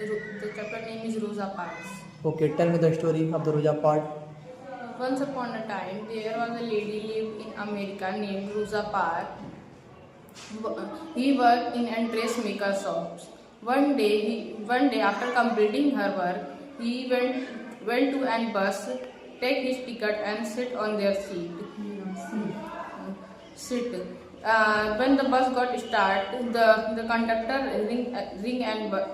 The chapter name is Rosa Parks. Okay, tell me the story of the Rosa Parks. Once upon a time, there was a lady lived in America named Rosa Parks. He worked in a dressmaker shops. One day after completing her work, he went to an bus, take his ticket and sit on their seat. Sit. When the bus got started, the conductor ring and bell.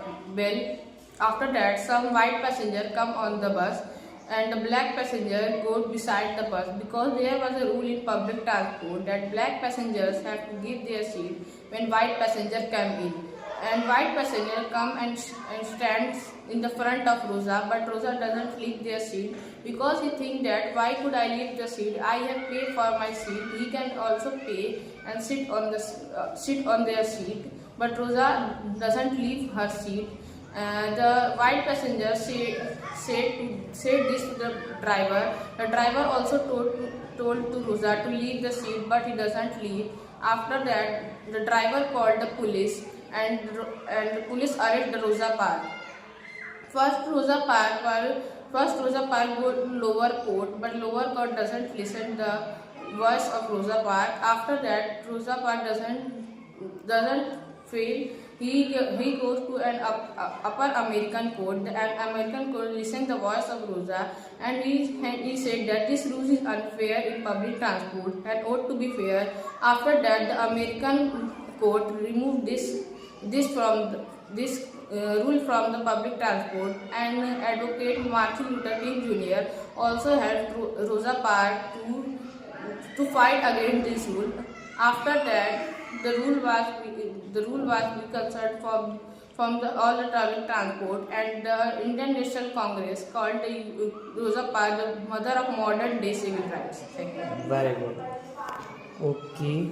After that, some white passenger come on the bus and the black passenger go beside the bus, because there was a rule in public transport that black passengers have to give their seat when white passenger come in. And white passenger come and stands in the front of Rosa, but Rosa doesn't leave their seat because he think that why could I leave the seat? I have paid for my seat. He can also pay and sit on their seat, but Rosa doesn't leave her seat. The white passenger said this to the driver. The driver also told to Rosa to leave the seat, but he doesn't leave. After that, the driver called the police, and the police arrested the Rosa Parks. First Rosa Parks go to lower court, but lower court doesn't listen the voice of Rosa Parks. After that, Rosa Parks doesn't fail. He goes to an upper American court. The American court listens the voice of Rosa, and he said that this rule is unfair in public transport and ought to be fair. After that, the American court removed this rule from the public transport, and advocate Martin Luther King Jr. also helped Rosa Parks to fight against this rule. After that, the rule was reconciled from all the public transport, and the Indian National Congress called Rosa Parks the mother of modern day civil rights. Thank you. Very good. Okay.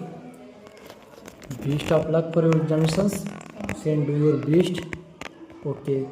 Best of luck for your examinations. Send do your best. Okay.